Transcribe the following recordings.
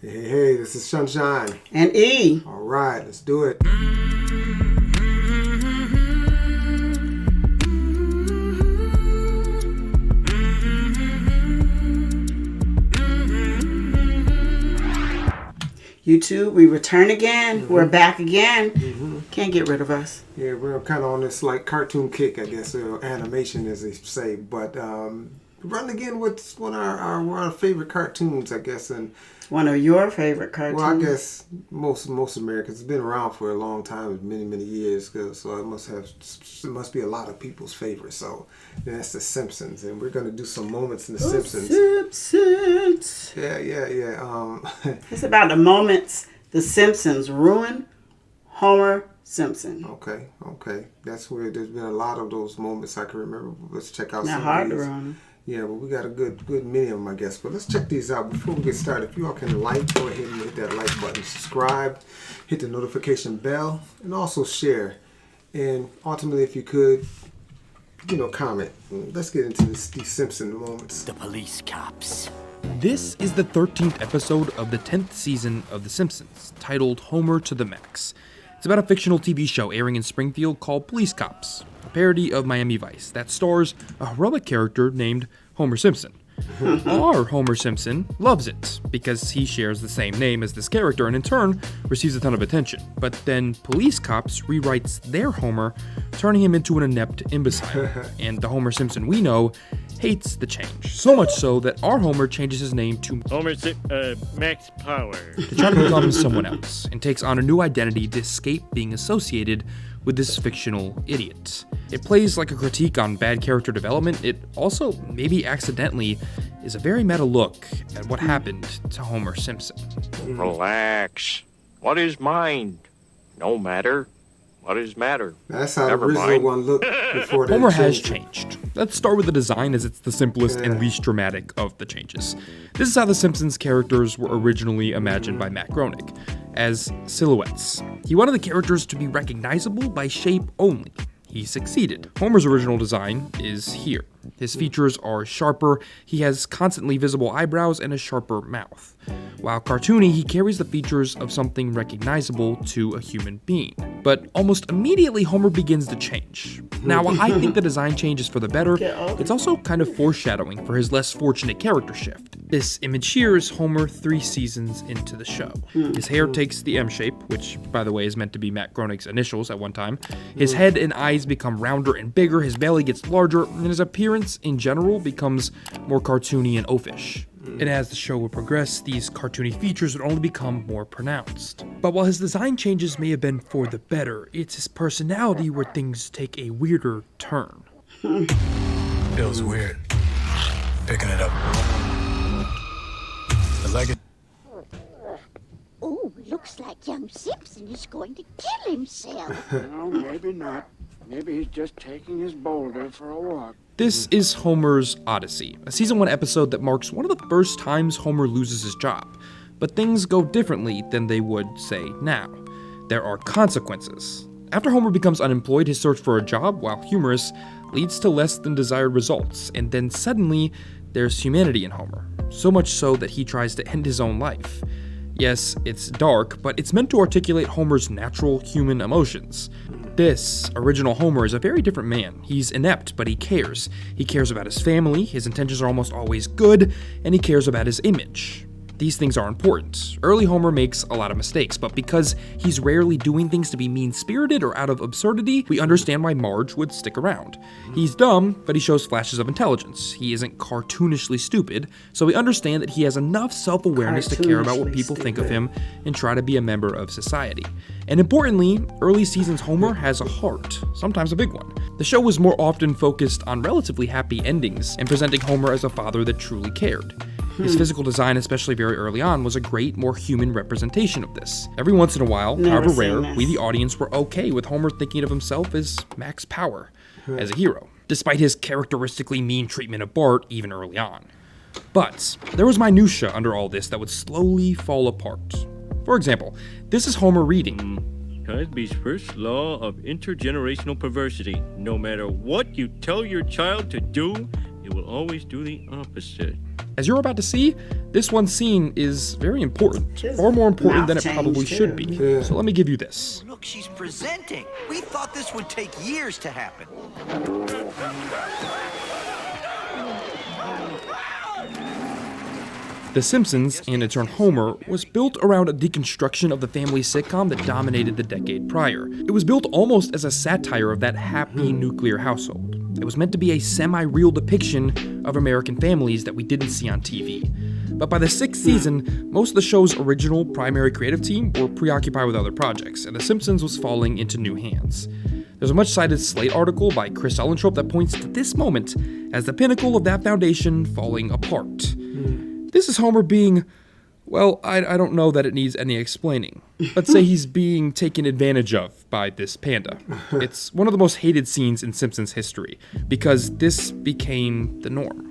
Hey, this is Sunshine. And E. All right, let's do it. YouTube, we return again. Mm-hmm. We're back again. Mm-hmm. Can't get rid of us. Yeah, we're kind of on this like cartoon kick, I guess, or animation, as they say. But run again with one of our favorite cartoons, I guess, and one of your favorite cartoons. Well, I guess most Americans. It's been around for a long time, many years. So it must be a lot of people's favorite. So that's the Simpsons, and we're gonna do some moments in the Simpsons. Simpsons. Yeah. It's about the moments the Simpsons ruin Homer Simpson. Okay. That's where there's been a lot of those moments I can remember. Let's check out Not some hard of these. to run. Yeah, but we got a good many of them, I guess. But let's check these out before we get started. If you all can go ahead and hit that like button, subscribe, hit the notification bell, and also share. And ultimately, if you could, comment. Let's get into these Simpson moments. The police cops. This is the 13th episode of the 10th season of The Simpsons, titled Homer to the Max. It's about a fictional TV show airing in Springfield called Police Cops, a parody of Miami Vice that stars a heroic character named Homer Simpson. Our Homer Simpson loves it because he shares the same name as this character and in turn receives a ton of attention. But then Police Cops rewrites their Homer, turning him into an inept imbecile. And the Homer Simpson we know hates the change. So much so that our Homer changes his name to Max Power to try to become someone else and takes on a new identity to escape being associated with this fictional idiot. It plays like a critique on bad character development. It also, maybe accidentally, is a very meta look at what happened to Homer Simpson. Relax. What is mind? No matter. What is matter? That's how the original one looked before they Homer has changed. changed. Let's start with the design, as it's the simplest and least dramatic of the changes. This is how the Simpsons characters were originally imagined by Matt Groening, as silhouettes. He wanted the characters to be recognizable by shape only. He succeeded. Homer's original design is here. His features are sharper, he has constantly visible eyebrows and a sharper mouth. While cartoony, he carries the features of something recognizable to a human being. But almost immediately, Homer begins to change. Now, while I think the design change is for the better, it's also kind of foreshadowing for his less fortunate character shift. This image here is Homer 3 seasons into the show. His hair takes the M shape, which, by the way, is meant to be Matt Groening's initials at one time. His head and eyes become rounder and bigger, his belly gets larger, and his appearance in general becomes more cartoony and oafish. And as the show would progress, these cartoony features would only become more pronounced. But while his design changes may have been for the better, it's his personality where things take a weirder turn. Feels weird. Picking it up. I like it. Oh, looks like young Simpson is going to kill himself. No, maybe not. Maybe he's just taking his boulder for a walk. This is Homer's Odyssey, a season 1 episode that marks one of the first times Homer loses his job. But things go differently than they would, say, now. There are consequences. After Homer becomes unemployed, his search for a job, while humorous, leads to less than desired results, and then suddenly, there's humanity in Homer. So much so that he tries to end his own life. Yes, it's dark, but it's meant to articulate Homer's natural human emotions. This original Homer is a very different man. He's inept, but he cares. He cares about his family, his intentions are almost always good, and he cares about his image. These things are important. Early Homer makes a lot of mistakes, but because he's rarely doing things to be mean-spirited or out of absurdity, we understand why Marge would stick around. He's dumb, but he shows flashes of intelligence. He isn't cartoonishly stupid, so we understand that he has enough self-awareness to care about what people think of him and try to be a member of society. And importantly, early seasons Homer has a heart, sometimes a big one. The show was more often focused on relatively happy endings and presenting Homer as a father that truly cared. His physical design, especially very early on, was a great, more human representation of this. Every once in a while, however rare, we the audience were okay with Homer thinking of himself as Max Power, as a hero, despite his characteristically mean treatment of Bart even early on. But there was minutia under all this that would slowly fall apart. For example, this is Homer reading. Cosby's first law of intergenerational perversity. No matter what you tell your child to do, you will always do the opposite. As you're about to see, this one scene is very important, His far more important than mouth it probably changed, should be. too. Yeah. So let me give you this. Look, she's presenting. We thought this would take years to happen. The Simpsons, and in turn Homer, was built around a deconstruction of the family sitcom that dominated the decade prior. It was built almost as a satire of that happy nuclear household. It was meant to be a semi-real depiction of American families that we didn't see on TV. But by the 6th season, most of the show's original primary creative team were preoccupied with other projects, and The Simpsons was falling into new hands. There's a much-cited Slate article by Chris Ellentrope that points to this moment as the pinnacle of that foundation falling apart. This is Homer being, well, I don't know that it needs any explaining. Let's say he's being taken advantage of by this panda. It's one of the most hated scenes in Simpsons history, because this became the norm.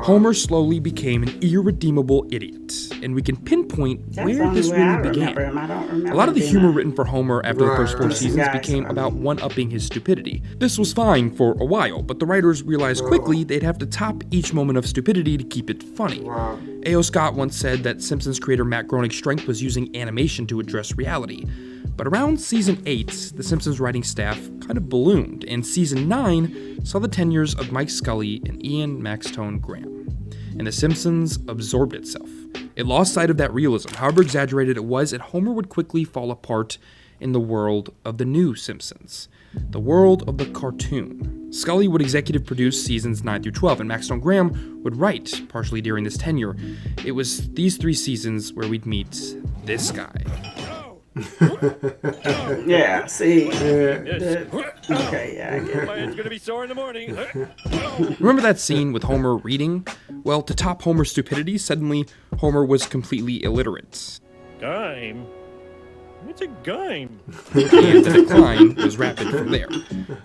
Homer slowly became an irredeemable idiot, and we can pinpoint That's where the only this way I really began. remember him. I don't remember A lot of the being humor a- written for Homer after the first 4 Right. seasons Guys, became I about mean- one-upping his stupidity. This was fine for a while, but the writers realized quickly they'd have to top each moment of stupidity to keep it funny. Wow. A.O. Scott once said that Simpsons creator Matt Groening's strength was using animation to address reality. But around season 8, the Simpsons writing staff kind of ballooned, and season 9 saw the tenures of Mike Scully and Ian Maxtone Graham. And The Simpsons absorbed itself. It lost sight of that realism, however exaggerated it was, and Homer would quickly fall apart in the world of the new Simpsons, the world of the cartoon. Scully would executive produce seasons 9 through 12, and Maxtone Graham would write, partially during this tenure. It was these 3 seasons where we'd meet this guy. Yeah, see. Yes. Okay, yeah, I get it. My head's gonna be sore in the morning. Remember that scene with Homer reading? Well, to top Homer's stupidity, suddenly Homer was completely illiterate. Gime? What's a gime? And the decline was rapid from there.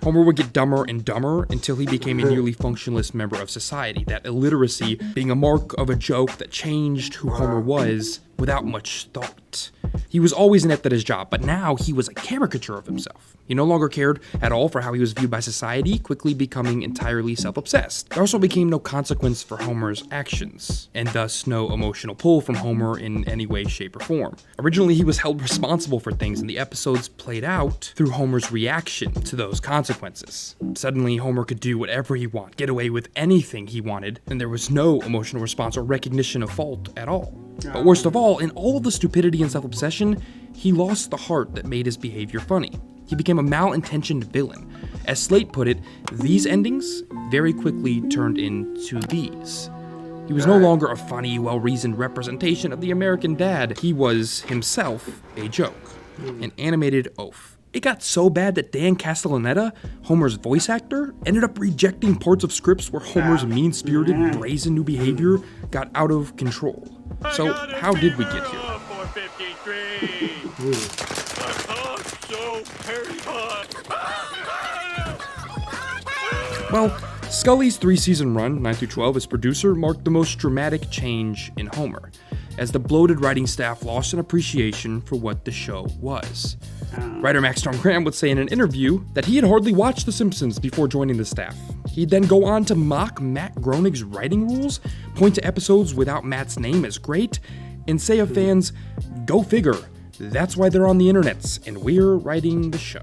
Homer would get dumber and dumber until he became a nearly functionless member of society, that illiteracy being a mark of a joke that changed who Homer was without much thought. He was always inept at his job, but now he was a caricature of himself. He no longer cared at all for how he was viewed by society, quickly becoming entirely self-obsessed. There also became no consequence for Homer's actions, and thus no emotional pull from Homer in any way, shape, or form. Originally, he was held responsible for things, and the episodes played out through Homer's reaction to those consequences. Suddenly, Homer could do whatever he wanted, get away with anything he wanted, and there was no emotional response or recognition of fault at all. But worst of all, in all of the stupidity and self-obsession, he lost the heart that made his behavior funny. He became a mal-intentioned villain. As Slate put it, these endings very quickly turned into these. He was no longer a funny, well-reasoned representation of the American dad. He was himself a joke, an animated oaf. It got so bad that Dan Castellaneta, Homer's voice actor, ended up rejecting parts of scripts where Homer's mean-spirited, brazen new behavior got out of control. So, how did we get here? 453. Oh, so very hot. Well, Scully's 3-season run, 9 through 12, as producer marked the most dramatic change in Homer, as the bloated writing staff lost an appreciation for what the show was. Writer Maxtone Graham would say in an interview that he had hardly watched The Simpsons before joining the staff. He'd then go on to mock Matt Groening's writing rules, point to episodes without Matt's name as great, and say of fans, "Go figure, that's why they're on the internets, and we're writing the show."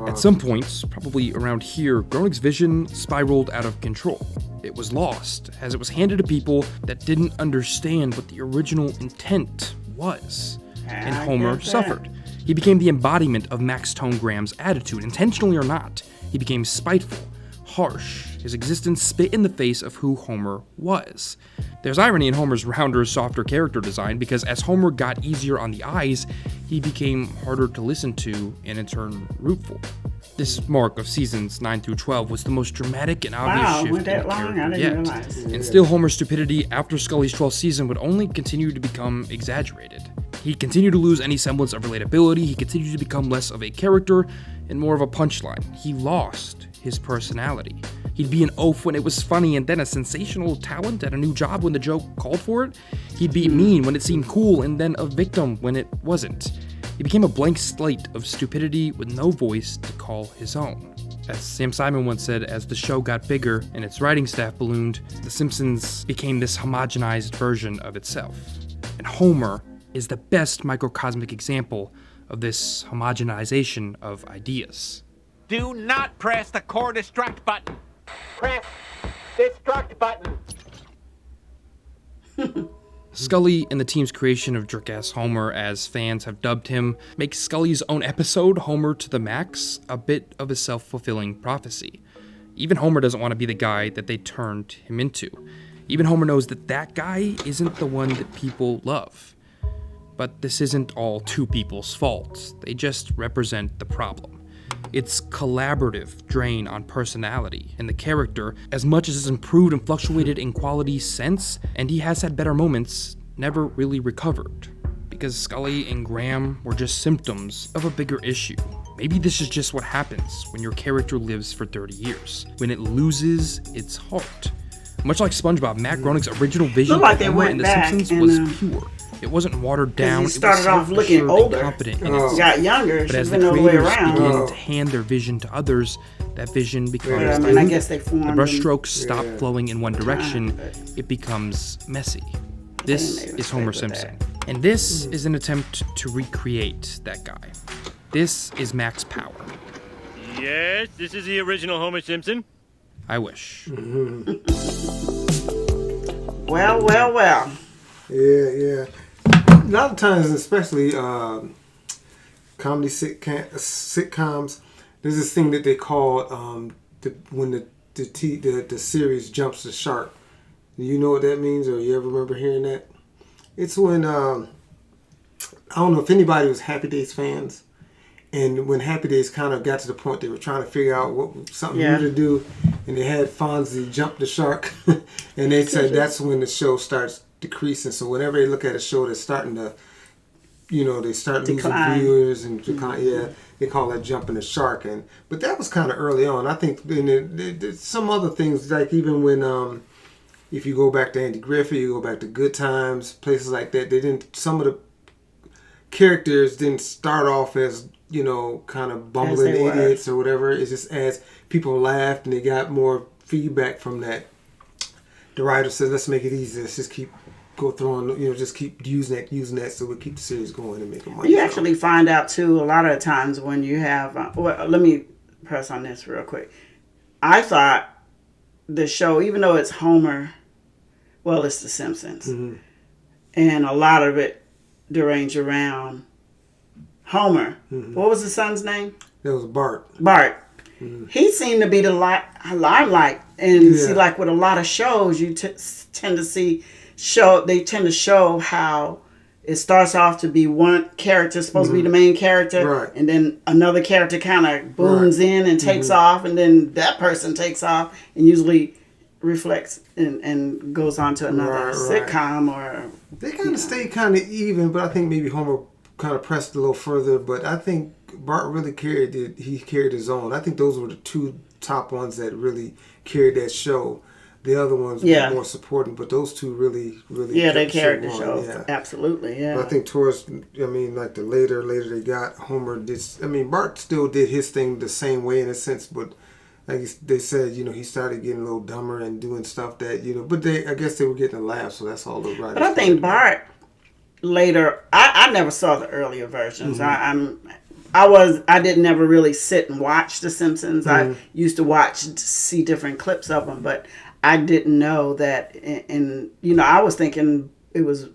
At some point, probably around here, Groening's vision spiraled out of control. It was lost, as it was handed to people that didn't understand what the original intent was. And I Homer get that. suffered. He became the embodiment of Maxtone Graham's attitude, intentionally or not. He became spiteful, harsh. His existence spit in the face of who Homer was. There's irony in Homer's rounder, softer character design, because as Homer got easier on the eyes, he became harder to listen to and in turn root for. This mark of seasons 9 through 12 was the most dramatic and obvious Wow, shift went that in long? I character didn't yet. realize. And still, Homer's stupidity after Scully's 12th season would only continue to become exaggerated. He continued to lose any semblance of relatability, he continued to become less of a character and more of a punchline. He lost his personality. He'd be an oaf when it was funny and then a sensational talent at a new job when the joke called for it. He'd be mean when it seemed cool and then a victim when it wasn't. He became a blank slate of stupidity with no voice to call his own. As Sam Simon once said, as the show got bigger and its writing staff ballooned, The Simpsons became this homogenized version of itself. And Homer is the best microcosmic example of this homogenization of ideas. Do not press the core destruct button. Press destruct button. Scully and the team's creation of jerk-ass Homer, as fans have dubbed him, makes Scully's own episode, Homer to the Max, a bit of a self-fulfilling prophecy. Even Homer doesn't want to be the guy that they turned him into. Even Homer knows that that guy isn't the one that people love. But this isn't all two people's fault. They just represent the problem. It's collaborative drain on personality and the character, as much as it's improved and fluctuated in quality since, and he has had better moments, never really recovered. Because Scully and Graham were just symptoms of a bigger issue. Maybe this is just what happens when your character lives for 30 years, when it loses its heart. Much like SpongeBob, Matt Groening's original vision like of Homer and The Simpsons was pure. It wasn't watered down. He started off looking older, competent got younger. But as She's the been all the way creators around. begin to hand their vision to others, that vision becomes I guess they formed. the brushstrokes stop flowing in one direction. It becomes messy. This is Homer Simpson, and this is an attempt to recreate that guy. This is Max Power. Yes, this is the original Homer Simpson. I wish. Well. Yeah. A lot of times, especially comedy sitcoms, there's this thing that they call when the series jumps the shark. Do you know what that means, or you ever remember hearing that? It's when I don't know if anybody was Happy Days fans, and when Happy Days kind of got to the point they were trying to figure out something new to do, and they had Fonzie jump the shark, and they said that's when the show starts decreasing. So whenever they look at a show that's starting to, they start losing viewers and decline. Yeah, they call that jumping the shark. But that was kind of early on. I think some other things, like even when if you go back to Andy Griffith, you go back to Good Times, places like that. Some of the characters didn't start off as kind of bumbling idiots or whatever. It's just as people laughed and they got more feedback from that. The writer said, "Let's make it easy. Let's just keep just keep using that, so we keep the series going and making money." You actually find out too a lot of the times when you have. Let me press on this real quick. I thought the show, even though it's Homer, it's The Simpsons, and a lot of it deranged around Homer. What was the son's name? That was Bart. He seemed to be the limelight, and see, like with a lot of shows, you tend to see they tend to show how it starts off to be one character supposed to be the main character, and then another character kind of booms in and takes off, and then that person takes off and usually reflects and goes on to another sitcom or. They kind of stayed kind of even, but I think maybe Homer kind of pressed a little further. But I think Bart really carried it. He carried his own. I think those were the two top ones that really carried that show. The other ones were more supporting, but those two really they carried the show. Yeah. Absolutely, yeah. But I think towards, like the later they got, Homer did. Bart still did his thing the same way in a sense, but like they said, he started getting a little dumber and doing stuff that But I guess they were getting a laugh, so that's all the writers. But I think Bart later. I never saw the earlier versions. I didn't never really sit and watch The Simpsons. I used to see different clips of them, but I didn't know that. And I was thinking it was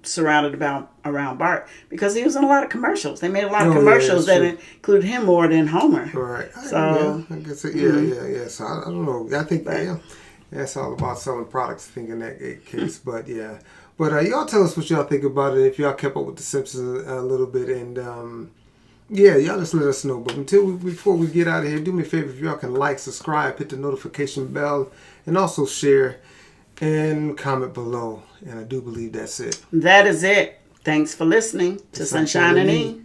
surrounded around Bart because he was in a lot of commercials. They made a lot of commercials that included him more than Homer. Right. So I guess yeah. So I don't know. I think that's all about selling products. I think in that case, but yeah. But y'all tell us what y'all think about it. If y'all kept up with The Simpsons a little bit, and y'all just let us know. But before we get out of here, do me a favor, if y'all can like, subscribe, hit the notification bell, and also share and comment below. And I do believe that's it. That is it. Thanks for listening to Sunshine and E.